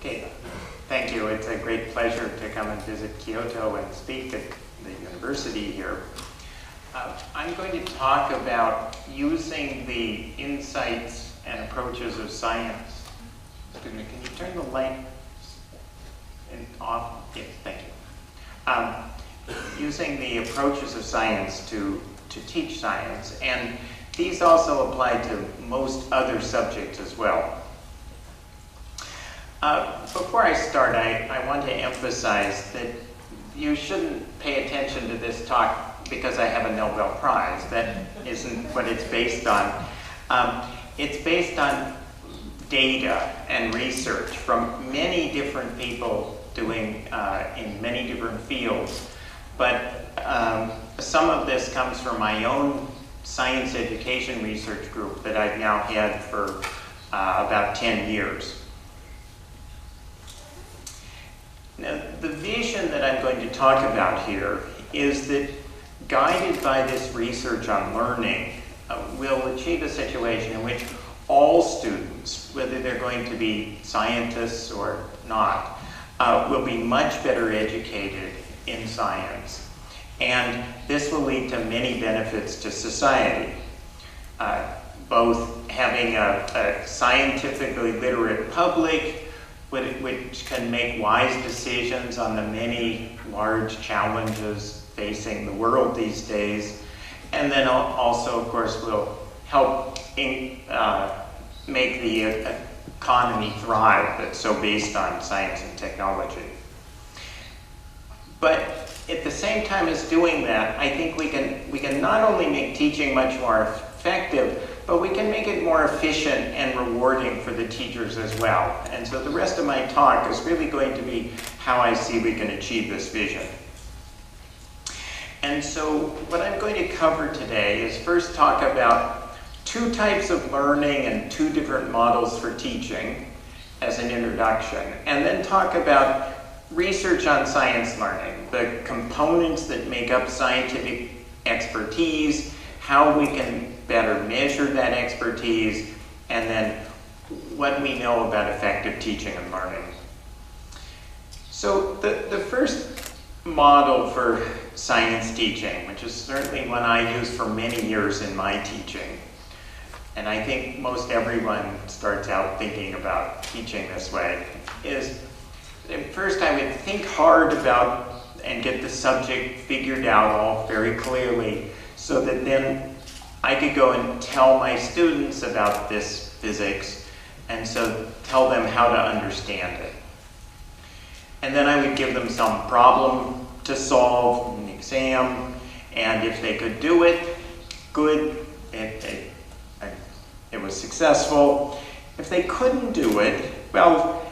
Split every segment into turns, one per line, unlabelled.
Okay, thank you. It's a great pleasure to come and visit Kyoto and speak at the university here. I'm going to talk about using the insights and approaches of science. Excuse me, can you turn the light off? Yes, thank you. Using the approaches of science to teach science, and these also apply to most other subjects as well. Before I start, I want to emphasize that you shouldn't pay attention to this talk because I have a Nobel Prize. That isn't what it's based on. It's based on data and research from many different people doing in many different fields. But some of this comes from my own science education research group that I've now had for about 10 years. Now, the vision that I'm going to talk about here is that, guided by this research on learning, we'll achieve a situation in which all students, whether they're going to be scientists or not, will be much better educated in science. And this will lead to many benefits to society, both having a scientifically literate public, which can make wise decisions on the many large challenges facing the world these days, and then also, of course, will help make the economy thrive that's so based on science and technology. But at the same time as doing that, I think we can not only make teaching much more effective, but we can make it more efficient and rewarding for the teachers as well. And so the rest of my talk is really going to be how I see we can achieve this vision. And so what I'm going to cover today is first talk about two types of learning and two different models for teaching as an introduction, and then talk about research on science learning, the components that make up scientific expertise, how we can better measure that expertise, and then what we know about effective teaching and learning. So the first model for science teaching, which is certainly one I used for many years in my teaching, and I think most everyone starts out thinking about teaching this way, is at first I would think hard about and get the subject figured out all very clearly, so that then I could go and tell my students about this physics, and so tell them how to understand it. And then I would give them some problem to solve in the exam, and if they could do it, good, it was successful. If they couldn't do it, well,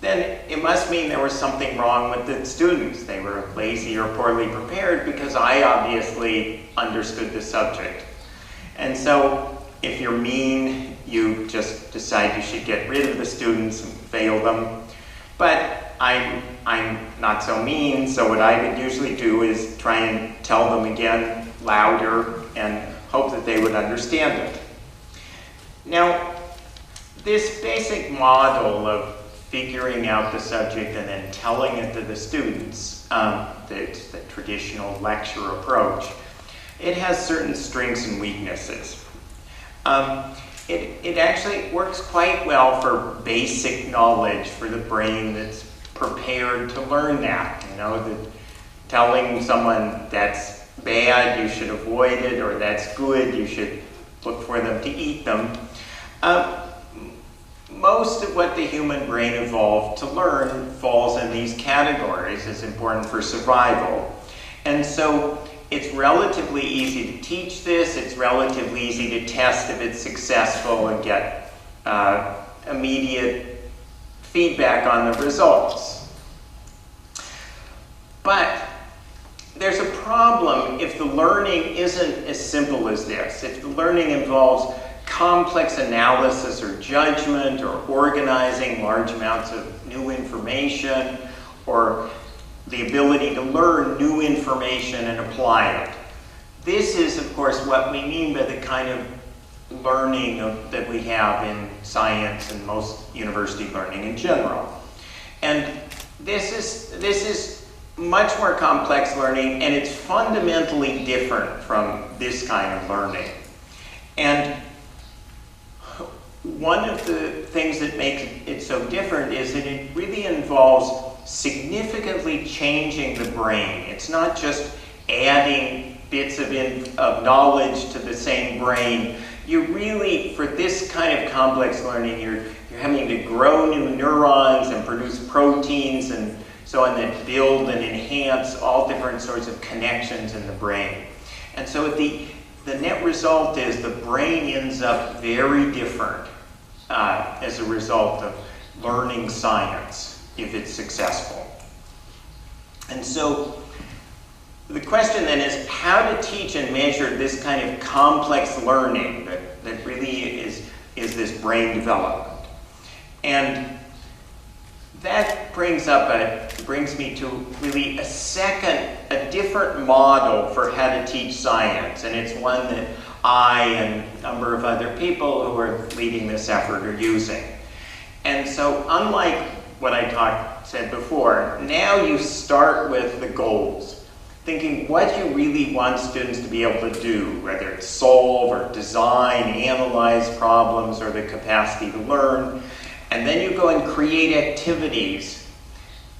then it must mean there was something wrong with the students. They were lazy or poorly prepared because I obviously understood the subject. And so if you're mean, you just decide you should get rid of the students and fail them. But I'm not so mean, so what I would usually do is try and tell them again louder and hope that they would understand it. Now, this basic model of figuring out the subject and then telling it to the students, the traditional lecture approach, it has certain strengths and weaknesses. It actually works quite well for basic knowledge for the brain that's prepared to learn that. You know, that telling someone that's bad, you should avoid it, or that's good, you should look for them to eat them. Most of what the human brain evolved to learn falls in these categories as important for survival. And so it's relatively easy to teach this, it's relatively easy to test if it's successful and get immediate feedback on the results. But there's a problem if the learning isn't as simple as this. If the learning involves complex analysis or judgment or organizing large amounts of new information, or the ability to learn new information and apply it. This is, of course, what we mean by the kind of learning that we have in science and most university learning in general. And this is much more complex learning, and it's fundamentally different from this kind of learning. And one of the things that makes it so different is that it really involves significantly changing the brain. It's not just adding bits of knowledge to the same brain. You really, for this kind of complex learning, you're having to grow new neurons and produce proteins and so on that build and enhance all different sorts of connections in the brain. And so the net result is the brain ends up very different as a result of learning science, if it's successful. And so the question then is how to teach and measure this kind of complex learning that really is this brain development. And that brings me to really a different model for how to teach science. And it's one that I and a number of other people who are leading this effort are using. And so unlike what I said before, now you start with the goals, thinking what you really want students to be able to do, whether it's solve or design, analyze problems, or the capacity to learn. And then you go and create activities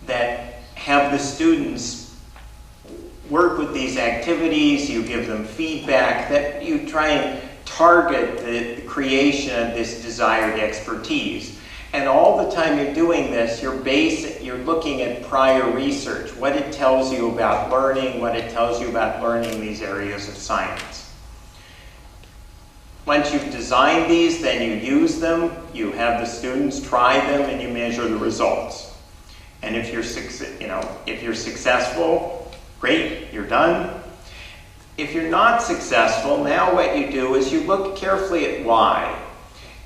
that have the students work with these activities, you give them feedback, that you try and target the creation of this desired expertise. And all the time you're doing this, you're looking at prior research, what it tells you about learning, what it tells you about learning these areas of science. Once you've designed these, then you use them, you have the students try them, and you measure the results. And if you're successful, great, you're done. If you're not successful, now what you do is you look carefully at why.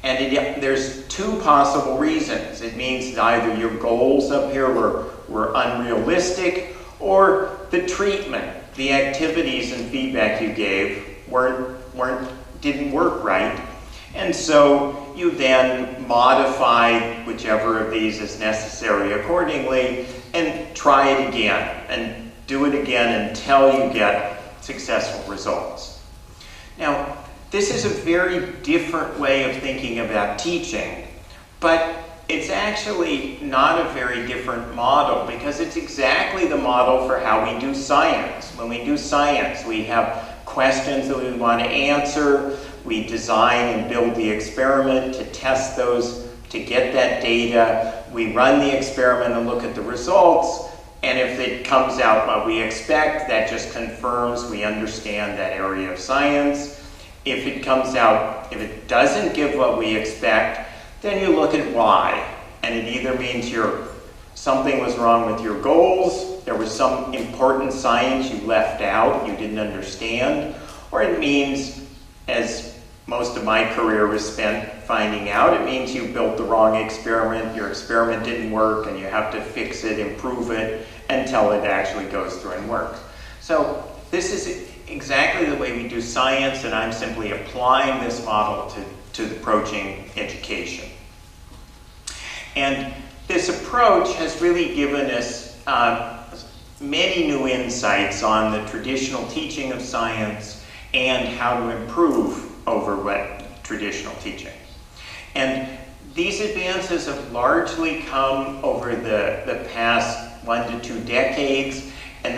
And there's two possible reasons. It means that either your goals up here were unrealistic, or the treatment, the activities and feedback you gave didn't work right. And so you then modify whichever of these is necessary accordingly and try it again and do it again until you get successful results. Now, this is a very different way of thinking about teaching, but it's actually not a very different model because it's exactly the model for how we do science. When we do science, we have questions that we want to answer. We design and build the experiment to test those, to get that data. We run the experiment and look at the results. And if it comes out what we expect, that just confirms we understand that area of science. If it doesn't give what we expect, then you look at why. And it either means something was wrong with your goals, there was some important science you left out, you didn't understand, or it means, as most of my career was spent finding out, it means you built the wrong experiment, your experiment didn't work, and you have to fix it, improve it, until it actually goes through and works. So this is exactly the way we do science, and I'm simply applying this model to approaching education. And this approach has really given us many new insights on the traditional teaching of science and how to improve over what traditional teaching. And these advances have largely come over the past 1 to 2 decades, and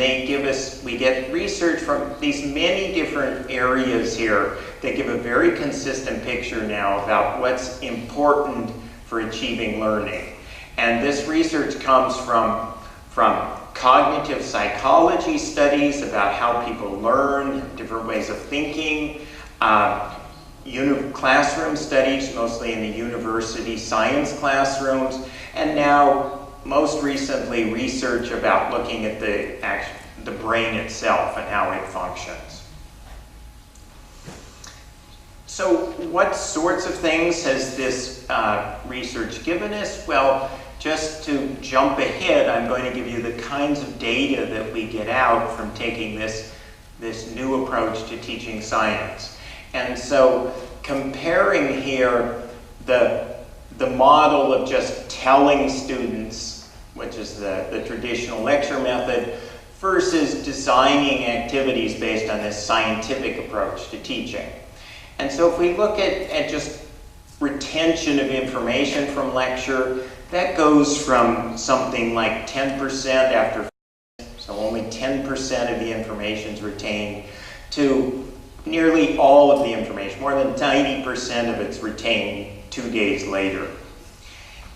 we get research from these many different areas here that give a very consistent picture now about what's important for achieving learning. And this research comes from cognitive psychology studies about how people learn, different ways of thinking, classroom studies, mostly in the university science classrooms, and now, most recently, research about looking at the brain itself and how it functions. So what sorts of things has this research given us? Well, just to jump ahead, I'm going to give you the kinds of data that we get out from taking this new approach to teaching science. And so comparing here the model of just telling students which is the traditional lecture method, versus designing activities based on this scientific approach to teaching. And so if we look at just retention of information from lecture, that goes from something like 10% after, so only 10% of the information is retained, to nearly all of the information, more than 90% of it's retained 2 days later.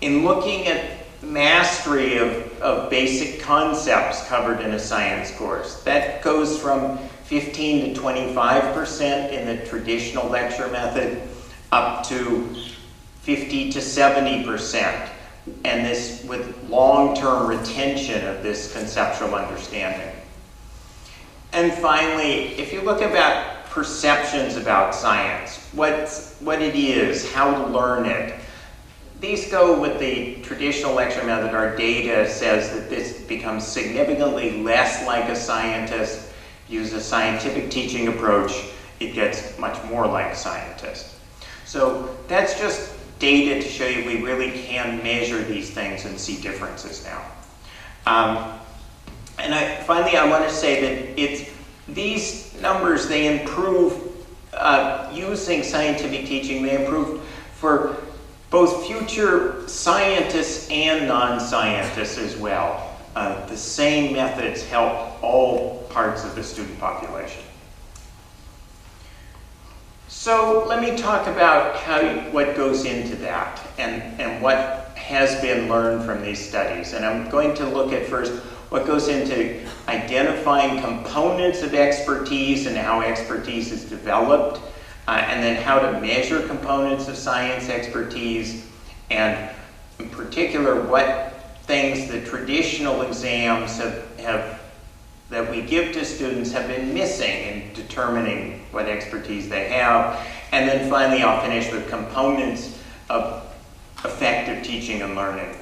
In looking at mastery of basic concepts covered in a science course, that goes from 15 to 25% in the traditional lecture method, up to 50 to 70%, and this with long-term retention of this conceptual understanding. And finally, if you look about perceptions about science, what it is, how to learn it, these go with the traditional lecture method. Our data says that this becomes significantly less like a scientist. Use a scientific teaching approach, it gets much more like a scientist. So that's just data to show you we really can measure these things and see differences now. Finally, I want to say that these numbers, they improve using scientific teaching. They improve for both future scientists and non-scientists as well. The same methods help all parts of the student population. So let me talk about what goes into that and what has been learned from these studies. And I'm going to look at first what goes into identifying components of expertise and how expertise is developed, and then how to measure components of science expertise, and in particular what things the traditional exams that we give to students have been missing in determining what expertise they have. And then finally I'll finish with components of effective teaching and learning.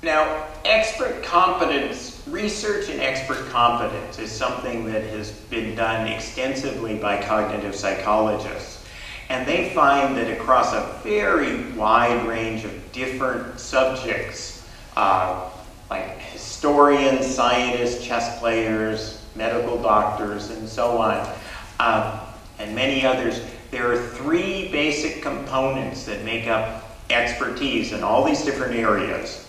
Now, expert competence, research in expert competence is something that has been done extensively by cognitive psychologists. And they find that across a very wide range of different subjects, like historians, scientists, chess players, medical doctors, and so on, and many others, there are 3 basic components that make up expertise in all these different areas.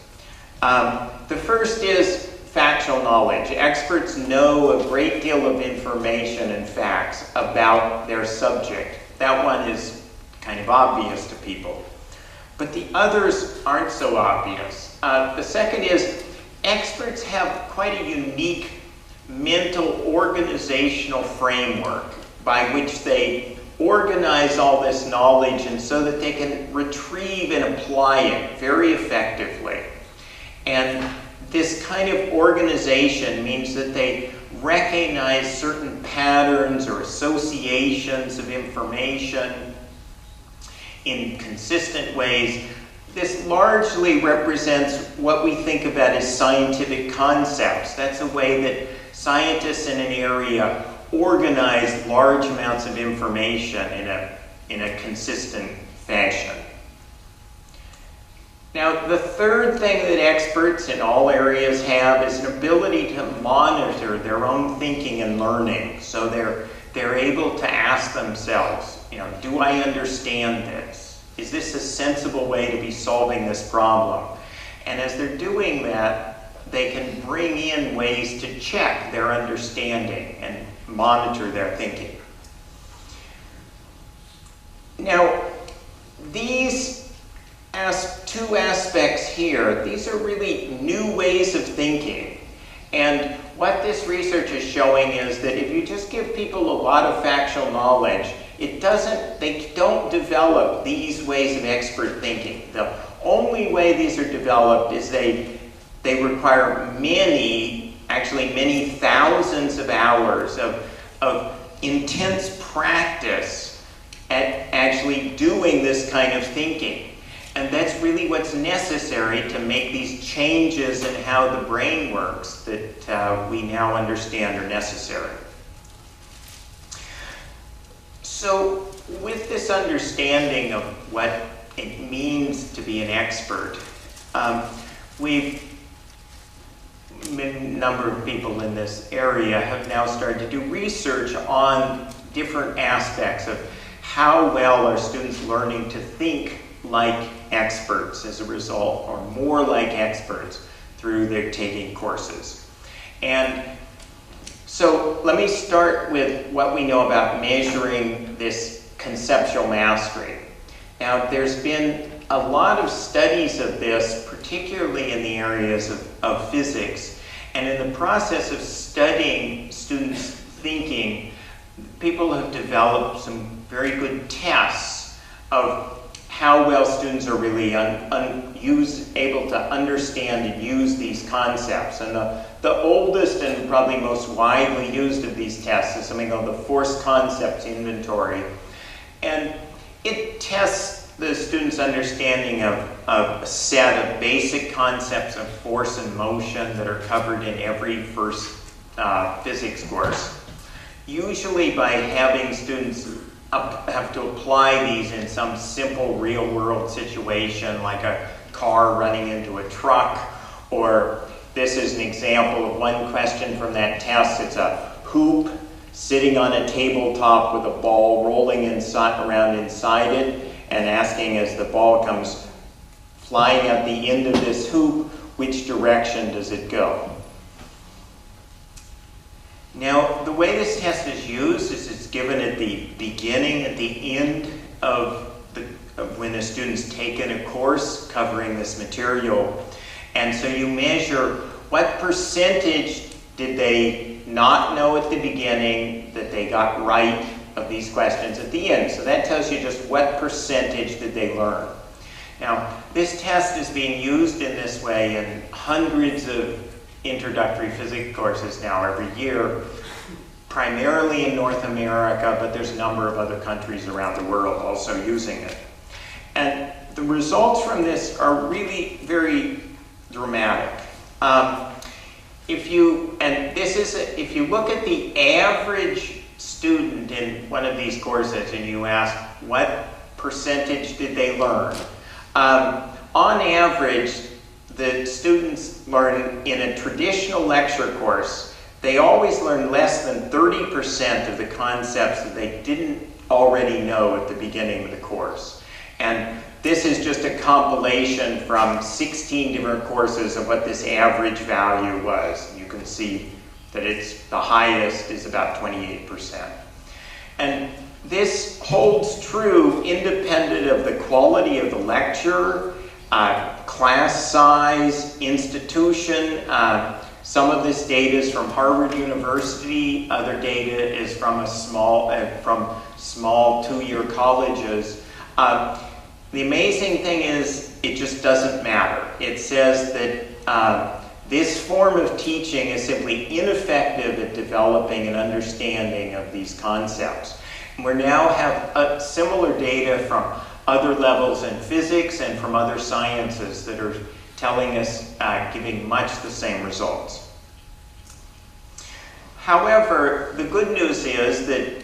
The first is factual knowledge. Experts know a great deal of information and facts about their subject. That one is kind of obvious to people. But the others aren't so obvious. The second is experts have quite a unique mental organizational framework by which they organize all this knowledge and so that they can retrieve and apply it very effectively. And this kind of organization means that they recognize certain patterns or associations of information in consistent ways. This largely represents what we think about as scientific concepts. That's a way that scientists in an area organize large amounts of information in a consistent fashion. Now, the third thing that experts in all areas have is an ability to monitor their own thinking and learning. So they're able to ask themselves, do I understand this? Is this a sensible way to be solving this problem? And as they're doing that, they can bring in ways to check their understanding and monitor their thinking. Now, these 2 aspects here, these are really new ways of thinking. And what this research is showing is that if you just give people a lot of factual knowledge, they don't develop these ways of expert thinking. The only way these are developed is they require many thousands of hours of intense practice at actually doing this kind of thinking. And that's really what's necessary to make these changes in how the brain works that we now understand are necessary. So with this understanding of what it means to be an expert. A number of people in this area have now started to do research on different aspects of how well are students learning to think like experts as a result, or more like experts through their taking courses. And so let me start with what we know about measuring this conceptual mastery. Now, there's been a lot of studies of this, particularly in the areas of physics. And in the process of studying students' thinking, people have developed some very good tests of how well students are really able to understand and use these concepts. And the oldest and probably most widely used of these tests is something called the Force Concepts Inventory. And it tests the student's understanding of a set of basic concepts of force and motion that are covered in every first physics course, usually by having students have to apply these in some simple real-world situation, like a car running into a truck, or this is an example of one question from that test. It's a hoop sitting on a tabletop with a ball rolling around inside it, and asking, as the ball comes flying at the end of this hoop, which direction does it go? Now, the way this test is used is it's given at the beginning, at the end of when a student's taken a course covering this material. And so you measure what percentage did they not know at the beginning that they got right of these questions at the end. So that tells you just what percentage did they learn. Now, this test is being used in this way in hundreds of introductory physics courses now every year, primarily in North America, but there's a number of other countries around the world also using it. And the results from this are really very dramatic. If you look at the average student in one of these courses and you ask what percentage did they learn, on average, the students learn in a traditional lecture course, they always learn less than 30% of the concepts that they didn't already know at the beginning of the course. And this is just a compilation from 16 different courses of what this average value was. You can see that the highest is about 28%. And this holds true independent of the quality of the lecture, class size, institution. Some of this data is from Harvard University. Other data is from small two-year colleges. The amazing thing is it just doesn't matter. It says that this form of teaching is simply ineffective at developing an understanding of these concepts. And we now have similar data from other levels in physics and from other sciences that are telling us, giving much the same results. However, the good news is that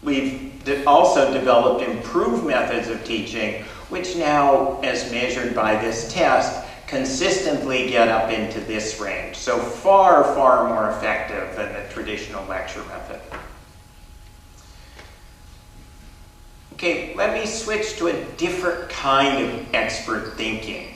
we've also developed improved methods of teaching, which now, as measured by this test, consistently get up into this range. So far, far more effective than the traditional lecture method. Okay, let me switch to a different kind of expert thinking.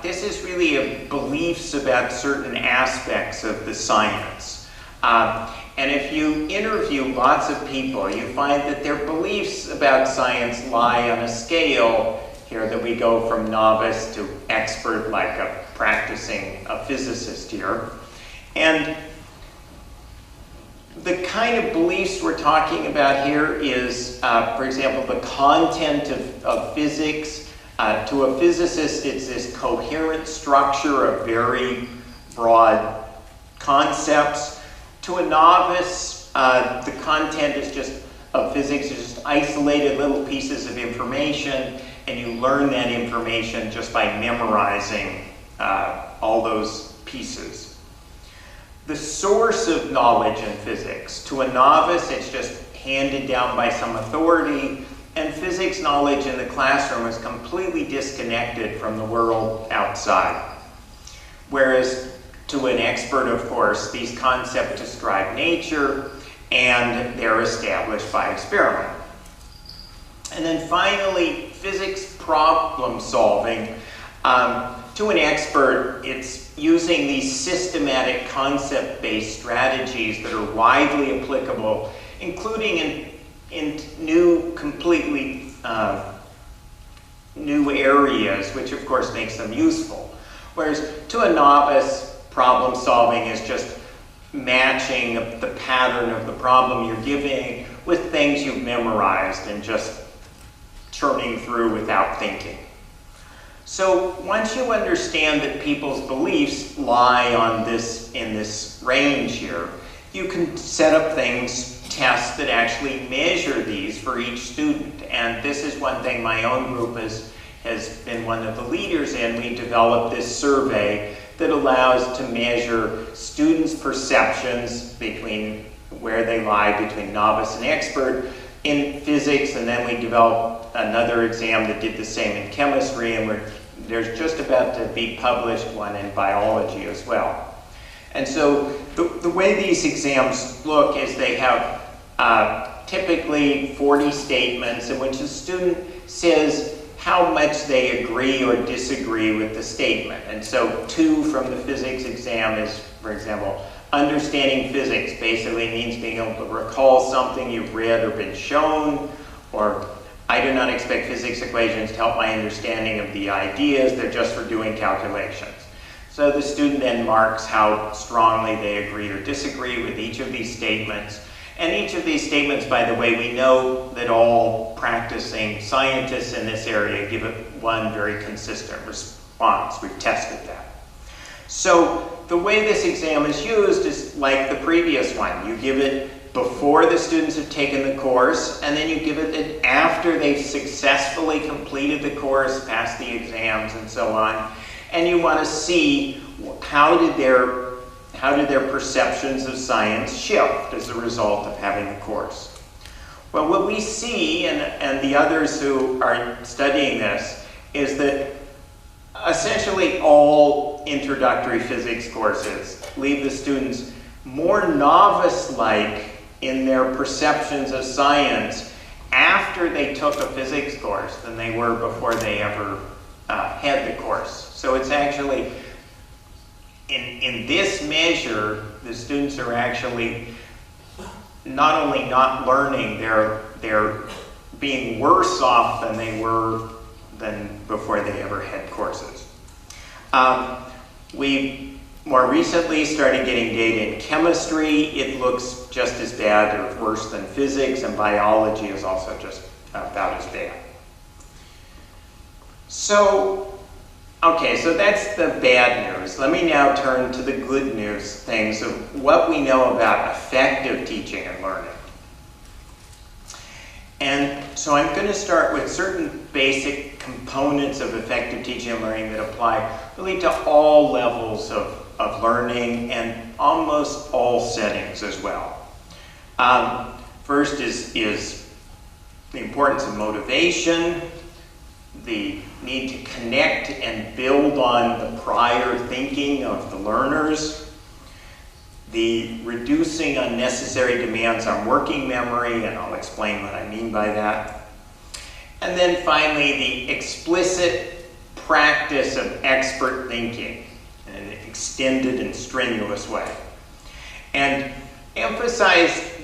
This is really beliefs about certain aspects of the science. And if you interview lots of people, you find that their beliefs about science lie on a scale here that we go from novice to expert, like a practicing physicist here. And the kind of beliefs we're talking about here is, for example, the content of physics. To a physicist, it's this coherent structure of very broad concepts. To a novice, the content of physics is just isolated little pieces of information, and you learn that information just by memorizing all those pieces. The source of knowledge in physics, to a novice, it's just handed down by some authority, and physics knowledge in the classroom is completely disconnected from the world outside. Whereas to an expert, of course, these concepts describe nature and they're established by experiment. And then finally, physics problem solving. To an expert, it's using these systematic concept-based strategies that are widely applicable, including in new, completely new areas, which of course makes them useful. Whereas to a novice, problem solving is just matching the pattern of the problem you're giving with things you've memorized and just churning through without thinking. So once you understand that people's beliefs lie in this range here, you can set up tests that actually measure these for each student. And this is one thing my own group has been one of the leaders in. We developed this survey that allows to measure students' perceptions between where they lie between novice and expert in physics, and then we developed another exam that did the same in chemistry, and there's just about to be published one in biology as well. And so the way these exams look is they have typically 40 statements in which the student says how much they agree or disagree with the statement. And so 2 from the physics exam is, for example, understanding physics basically means being able to recall something you've read or been shown, or I do not expect physics equations to help my understanding of the ideas, they're just for doing calculations. So the student then marks how strongly they agree or disagree with each of these statements. And each of these statements, by the way, we know that all practicing scientists in this area give it one very consistent response. We've tested that. So the way this exam is used is like the previous one. You give it before the students have taken the course, and then you give it after they've successfully completed the course, passed the exams, and so on. And you want to see how did their perceptions of science shift as a result of having the course. Well, what we see, and the others who are studying this, is that essentially all introductory physics courses leave the students more novice-like in their perceptions of science after they took a physics course than they were before they ever had the course. So it's actually, in this measure, the students are actually not only not learning, they're being worse off than they were than before they ever had courses. We more recently started getting data in chemistry. It looks just as bad or worse than physics, and biology is also just about as bad. So, okay, so that's the bad news. Let me now turn to the good news things of what we know about effective teaching and learning. And so I'm going to start with certain basic components of effective teaching and learning that apply really to all levels of learning and almost all settings as well. First is the importance of motivation, the need to connect and build on the prior thinking of the learners, the reducing unnecessary demands on working memory, and I'll explain what I mean by that. And then finally, the explicit practice of expert thinking in an extended and strenuous way. And emphasize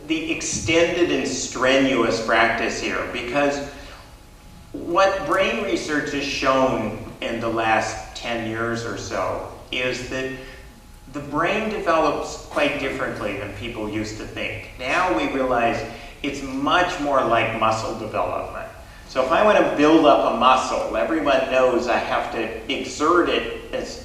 the extended and strenuous practice here, because what brain research has shown in the last 10 years or so is that the brain develops quite differently than people used to think. Now we realize it's much more like muscle development. So if I want to build up a muscle, everyone knows I have to exert it as,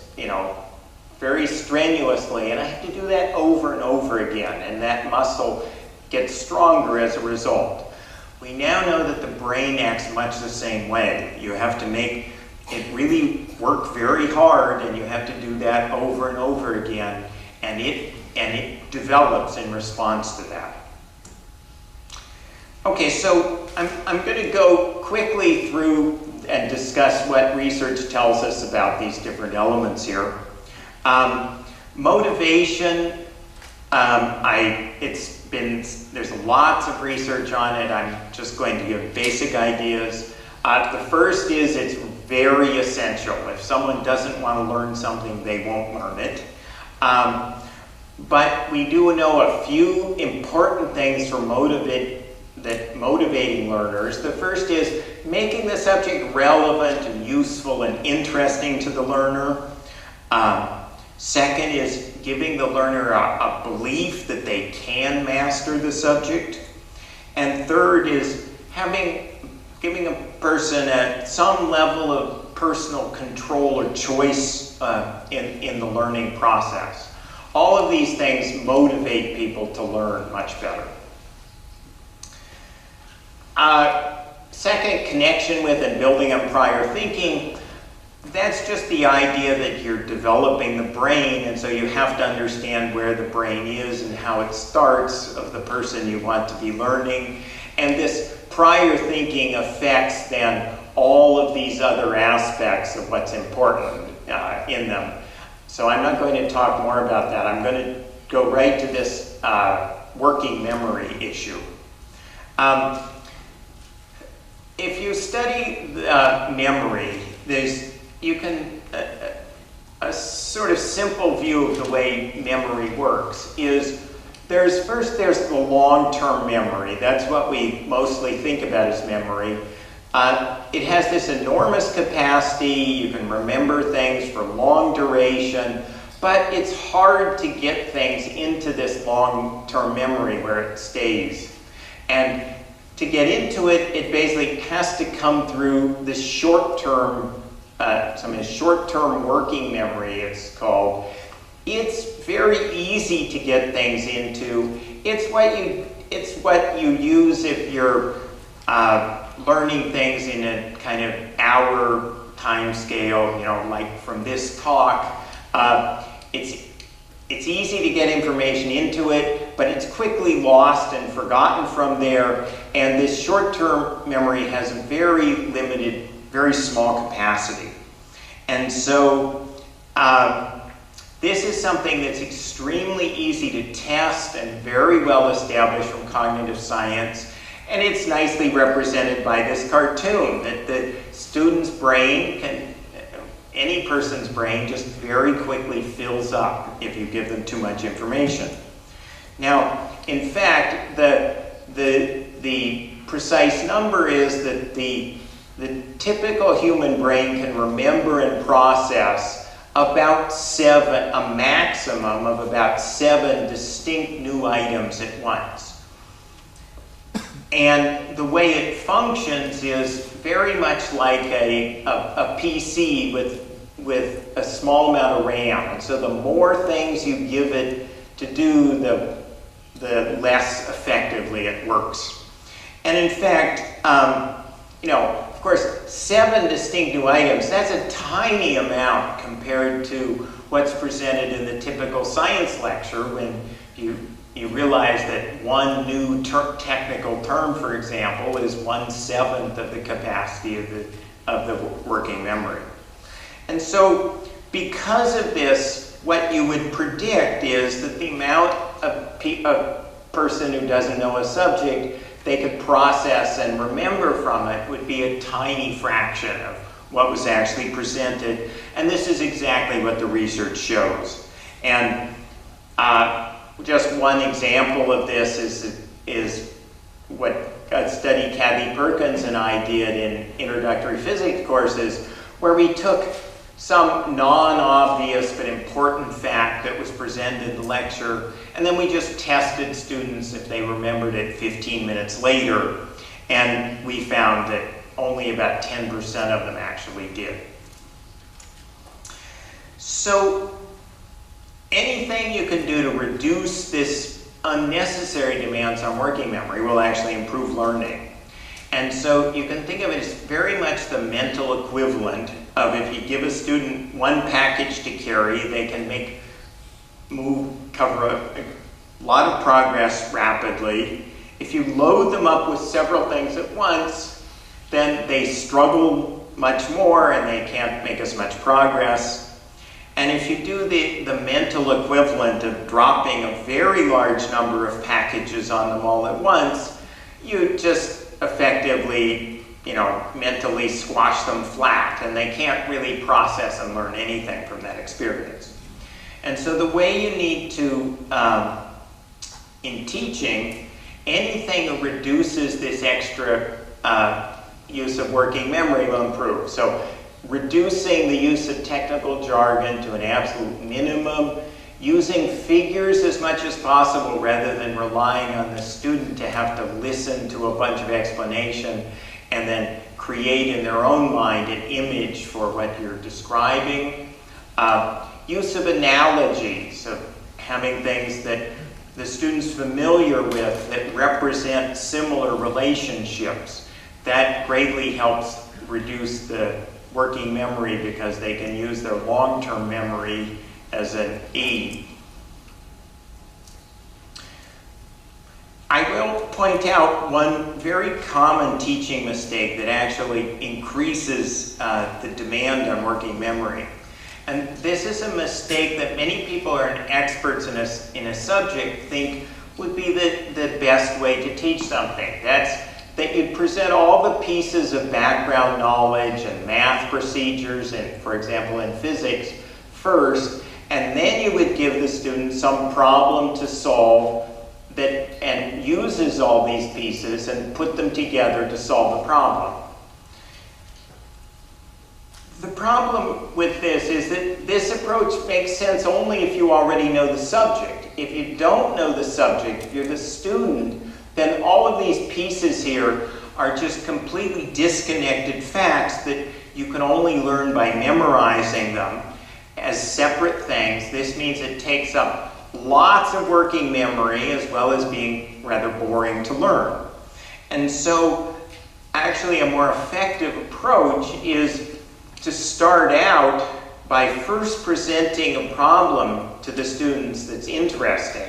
very strenuously, and I have to do that over and over again, and that muscle gets stronger as a result. We now know that the brain acts much the same way. You have to make it really work very hard, and you have to do that over and over again, and it develops in response to that. Okay, so I'm going to go quickly through and discuss what research tells us about these different elements here. Motivation, there's lots of research on it. I'm just going to give basic ideas. The first is it's very essential. If someone doesn't want to learn something, they won't learn it. But we do know a few important things for motivating learners. The first is making the subject relevant and useful and interesting to the learner. Second is giving the learner a belief that they can master the subject. And third is giving a person some level of personal control or choice in the learning process. All of these things motivate people to learn much better. Second, connection with and building on prior thinking. That's just the idea that you're developing the brain, and so you have to understand where the brain is and how it starts of the person you want to be learning. And this prior thinking affects then all of these other aspects of what's important in them. So I'm not going to talk more about that. I'm going to go right to this working memory issue. If you study memory, a sort of simple view of the way memory works is there's the long-term memory. That's what we mostly think about as memory. It has this enormous capacity. You can remember things for long duration, but it's hard to get things into this long-term memory where it stays. And to get into it, it basically has to come through this short-term working memory, it's called. It's very easy to get things into. It's what you use if you're learning things in a kind of hour time scale, like from this talk. It's easy to get information into it, but it's quickly lost and forgotten from there. And this short-term memory has a very limited, very small capacity. And so this is something that's extremely easy to test and very well established from cognitive science. And it's nicely represented by this cartoon that the student's brain any person's brain just very quickly fills up if you give them too much information. Now, in fact, the precise number is that the typical human brain can remember and process a maximum of about 7 distinct new items at once. And the way it functions is very much like a PC with a small amount of RAM. And so the more things you give it to do, the less effectively it works. And in fact, of course, 7 distinct new items, that's a tiny amount compared to what's presented in the typical science lecture when you realize that one new technical term, for example, is 1/7 of the capacity of the working memory. And so, because of this, what you would predict is that the amount of a person who doesn't know a subject they could process and remember from it would be a tiny fraction of what was actually presented. And this is exactly what the research shows. And just one example of this is what a study Kathy Perkins and I did in introductory physics courses, where we took some non-obvious but important fact that was presented in the lecture, and then we just tested students if they remembered it 15 minutes later, and we found that only about 10% of them actually did. So anything you can do to reduce this unnecessary demands on working memory will actually improve learning. And so you can think of it as very much the mental equivalent of if you give a student one package to carry, they can cover a lot of progress rapidly, If you load them up with several things at once, then they struggle much more and they can't make as much progress. And if you do the mental equivalent of dropping a very large number of packages on them all at once, you just effectively, mentally squash them flat, and they can't really process and learn anything from that experience. And so the way you need to, in teaching, anything that reduces this extra use of working memory will improve. So reducing the use of technical jargon to an absolute minimum, using figures as much as possible rather than relying on the student to have to listen to a bunch of explanation and then create in their own mind an image for what you're describing. Use of analogies, of having things that the student's familiar with that represent similar relationships. That greatly helps reduce the working memory because they can use their long-term memory as an aid. I will point out one very common teaching mistake that actually increases the demand on working memory. And this is a mistake that many people who are experts in a subject think would be the best way to teach something. That's that you'd present all the pieces of background knowledge and math procedures, and for example in physics, first, and then you would give the student some problem to solve and uses all these pieces and put them together to solve the problem. The problem with this is that this approach makes sense only if you already know the subject. If you don't know the subject, if you're the student, then all of these pieces here are just completely disconnected facts that you can only learn by memorizing them as separate things. This means it takes up lots of working memory as well as being rather boring to learn. And so actually a more effective approach is to start out by first presenting a problem to the students that's interesting.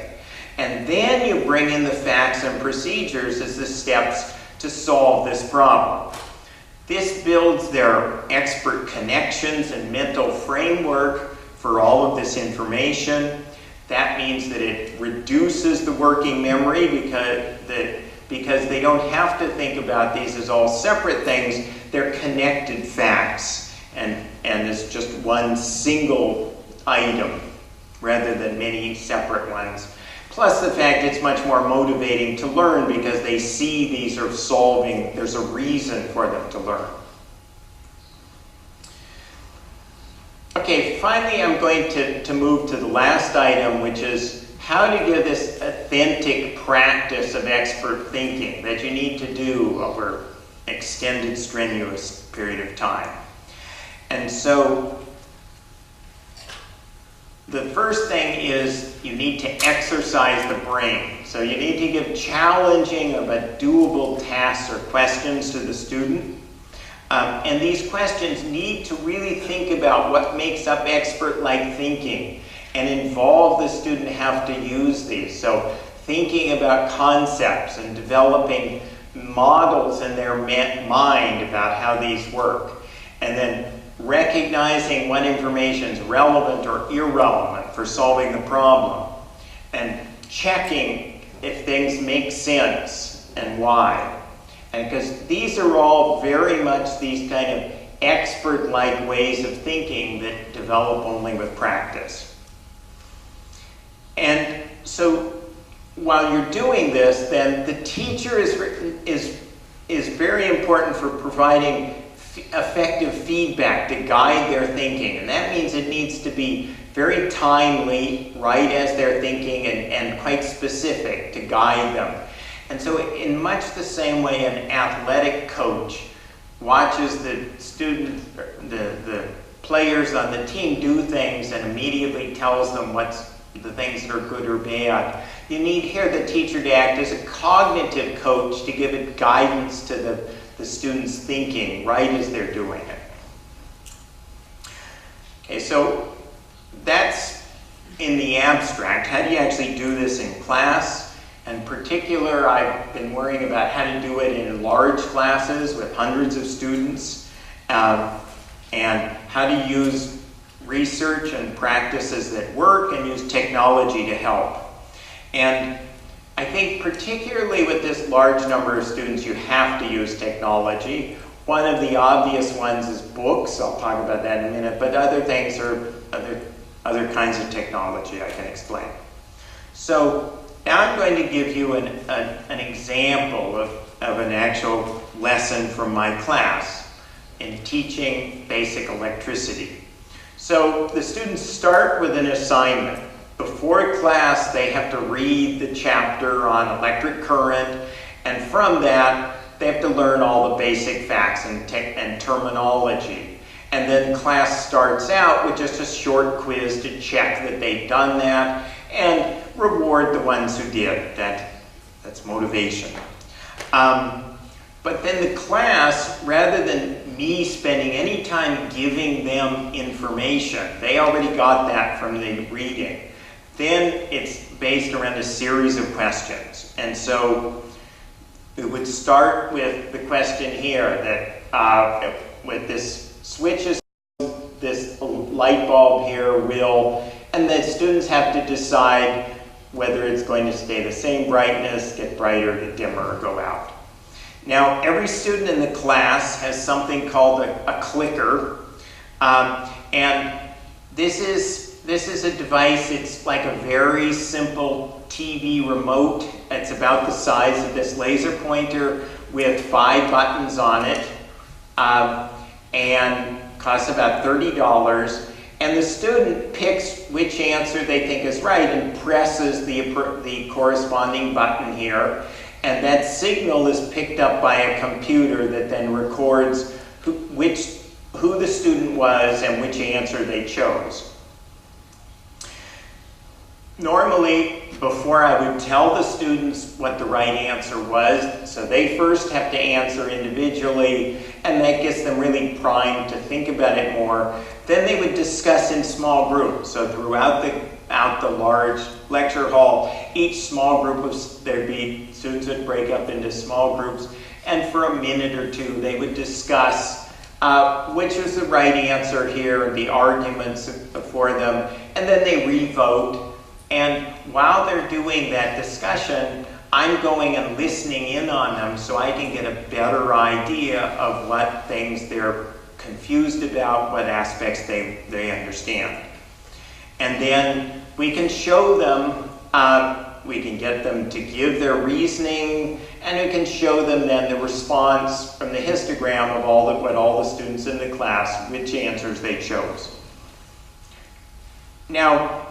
And then you bring in the facts and procedures as the steps to solve this problem. This builds their expert connections and mental framework for all of this information. That means that it reduces the working memory because they don't have to think about these as all separate things. They're connected facts, and it's just one single item rather than many separate ones. Plus the fact it's much more motivating to learn because they see these are solving, there's a reason for them to learn. Okay, finally I'm going to move to the last item, which is how to give this authentic practice of expert thinking that you need to do over an extended, strenuous period of time. And so the first thing is you need to exercise the brain. So you need to give challenging but doable tasks or questions to the student. And these questions need to really think about what makes up expert-like thinking and involve the student have to use these. So thinking about concepts and developing models in their mind about how these work. And then recognizing what information is relevant or irrelevant for solving the problem. And checking if things make sense and why. And because these are all very much these kind of expert-like ways of thinking that develop only with practice. And so while you're doing this, then the teacher is very important for providing effective feedback to guide their thinking. And that means it needs to be very timely, right as they're thinking, and quite specific to guide them. And so in much the same way an athletic coach watches the students, the players on the team do things and immediately tells them what's the things that are good or bad, you need here the teacher to act as a cognitive coach to give it guidance to the students' thinking right as they're doing it. Okay, so that's in the abstract. How do you actually do this in class? In particular, I've been worrying about how to do it in large classes with hundreds of students, and how to use research and practices that work and use technology to help. And I think particularly with this large number of students, you have to use technology. One of the obvious ones is books. I'll talk about that in a minute, but other things are other kinds of technology I can explain. So now I'm going to give you an example of an actual lesson from my class in teaching basic electricity. So the students start with an assignment. Before class, they have to read the chapter on electric current, and from that, they have to learn all the basic facts and terminology. And then class starts out with just a short quiz to check that they've done that and reward the ones who did. That's motivation. But then the class, rather than me spending any time giving them information, they already got that from the reading. Then it's based around a series of questions. And so we would start with the question here that with this switches, this light bulb here will, and the students have to decide whether it's going to stay the same brightness, get brighter, get dimmer, or go out. Now, every student in the class has something called a clicker, and this is a device. It's like a very simple TV remote. It's about the size of this laser pointer with 5 buttons on it, and costs about $30. And the student picks which answer they think is right and presses the corresponding button here. And that signal is picked up by a computer that then records who the student was and which answer they chose. Normally, before I would tell the students what the right answer was, so they first have to answer individually, and that gets them really primed to think about it more. Then they would discuss in small groups. So throughout the large lecture hall, each small group there'd be students would break up into small groups, and for a minute or two they would discuss which was the right answer here and the arguments for them, and then they re-vote. And while they're doing that discussion, I'm going and listening in on them so I can get a better idea of what things they're confused about, what aspects they understand. And then we can show them, we can get them to give their reasoning, and we can show them then the response from the histogram of what all the students in the class, which answers they chose. Now,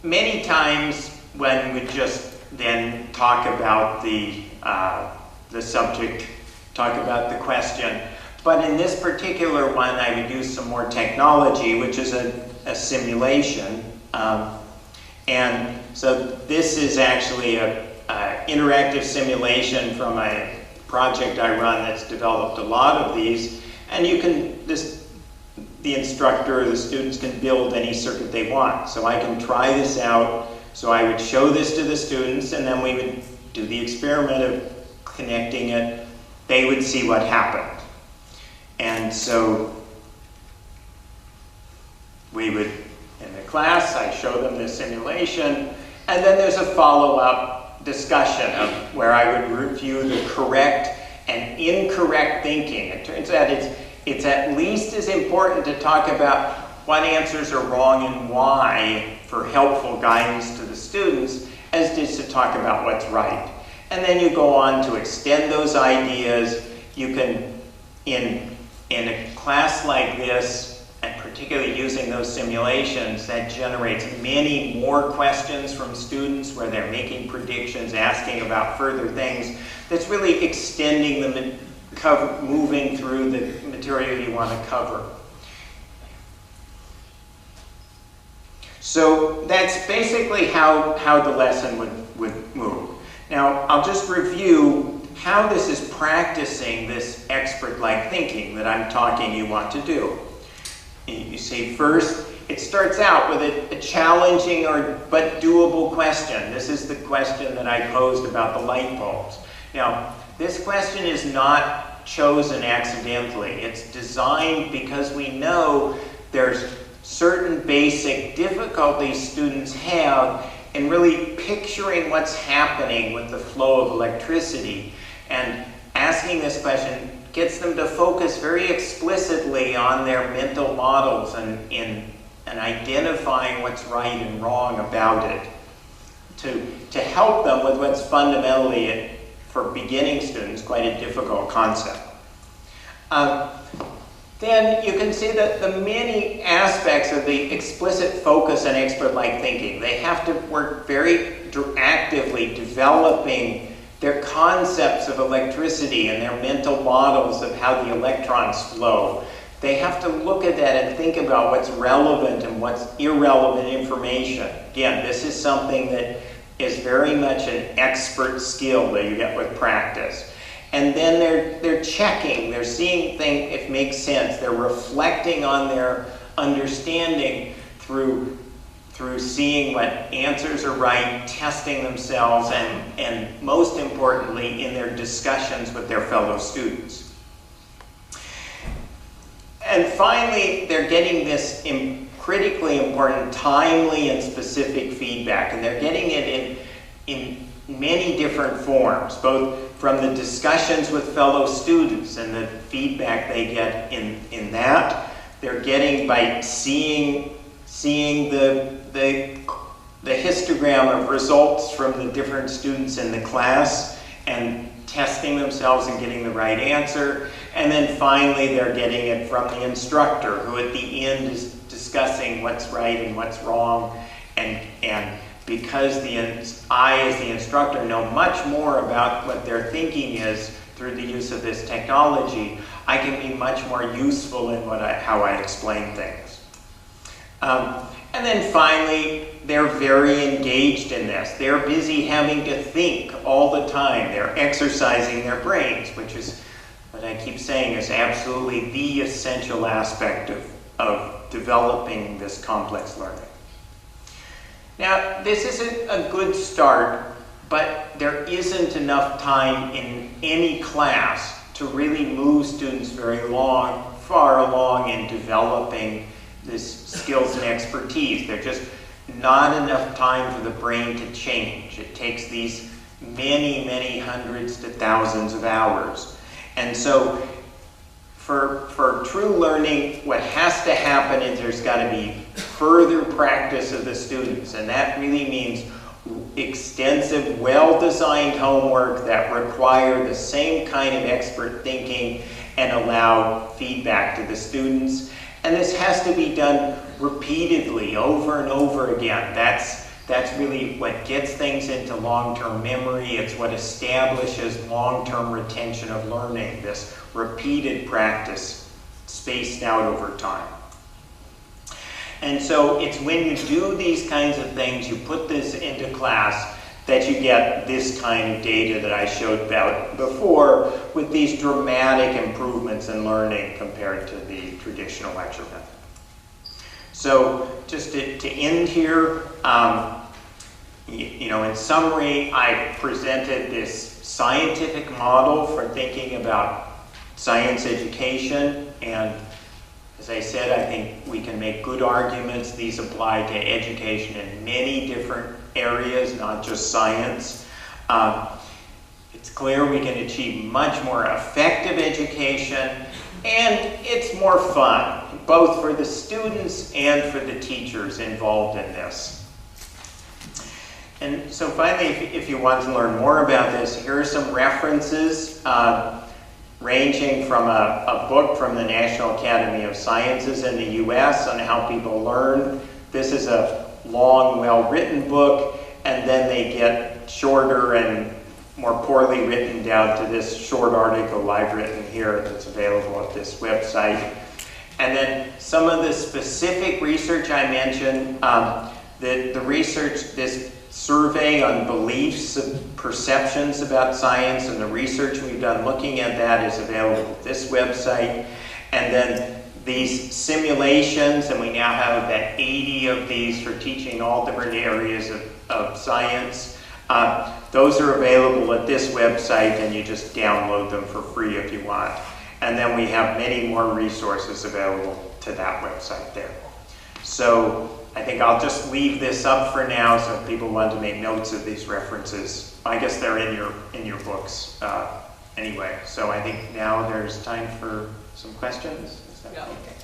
many times when we just then talk about the subject, talk about the question, but in this particular one I would use some more technology, which is a simulation. And so this is actually an interactive simulation from a project I run that's developed a lot of these, and you can, the instructor or the students can build any circuit they want. So I can try this out. So I would show this to the students, and then we would do the experiment of connecting it. They would see what happened. And so we would, in the class, I show them the simulation, and then there's a follow-up discussion of where I would review the correct and incorrect thinking. It turns out it's at least as important to talk about what answers are wrong and why for helpful guidance to the students as it is to talk about what's right. And then you go on to extend those ideas. You can, in a class like this, and particularly using those simulations, that generates many more questions from students where they're making predictions, asking about further things. That's really extending them, moving through the material you want to cover. So that's basically how the lesson would move. Now, I'll just review how this is practicing this expert-like thinking that I'm talking you want to do. You see, first, it starts out with a challenging but doable question. This is the question that I posed about the light bulbs. Now, this question is not chosen accidentally. It's designed because we know there's certain basic difficulties students have in really picturing what's happening with the flow of electricity. And asking this question gets them to focus very explicitly on their mental models and identifying what's right and wrong about it to help them with what's fundamentally, for beginning students, quite a difficult concept. Then you can see that the many aspects of the explicit focus and expert-like thinking. They have to work very actively developing their concepts of electricity and their mental models of how the electrons flow. They have to look at that and think about what's relevant and what's irrelevant information. Again, this is something that is very much an expert skill that you get with practice. And then they're checking, they're seeing things, if it makes sense. They're reflecting on their understanding through seeing what answers are right, testing themselves, and most importantly, in their discussions with their fellow students. And finally, they're getting this critically important, timely and specific feedback, and they're getting it in many different forms, both from the discussions with fellow students and the feedback they get in that. They're getting by seeing the histogram of results from the different students in the class and testing themselves and getting the right answer. And then finally, they're getting it from the instructor, who at the end is discussing what's right and what's wrong. And because I, as the instructor, know much more about what their thinking is through the use of this technology, I can be much more useful in how I explain things. And then finally, they're very engaged in this. They're busy having to think all the time. They're exercising their brains, which is what I keep saying is absolutely the essential aspect of developing this complex learning. Now, this isn't a good start, but there isn't enough time in any class to really move students far along in developing this skills and expertise. There's just not enough time for the brain to change. It takes these many, many hundreds to thousands of hours. And so for true learning, what has to happen is there's got to be further practice of the students, and that really means extensive, well-designed homework that require the same kind of expert thinking and allow feedback to the students. And this has to be done repeatedly, over and over again. That's really what gets things into long-term memory. It's what establishes long-term retention of learning, this repeated practice spaced out over time. And so it's when you do these kinds of things, you put this into class, that you get this kind of data that I showed about before, with these dramatic improvements in learning compared to the traditional lecture method. So just to end here, in summary, I presented this scientific model for thinking about science education, and as I said, I think we can make good arguments. These apply to education in many different areas, not just science. It's clear we can achieve much more effective education, and it's more fun, both for the students and for the teachers involved in this. And so finally, if you want to learn more about this, here are some references ranging from a book from the National Academy of Sciences in the US on how people learn. This is a long, well-written book, and then they get shorter and more poorly written down to this short article I've written here that's available at this website. And then some of the specific research I mentioned, the research, this survey on beliefs and perceptions about science, and the research we've done looking at that is available at this website. And then these simulations, and we now have about 80 of these for teaching all different areas of science. Those are available at this website, and you just download them for free if you want. And then we have many more resources available to that website there. So I think I'll just leave this up for now, so if people want to make notes of these references, I guess they're in your books anyway. So I think now there's time for some questions. Is that okay?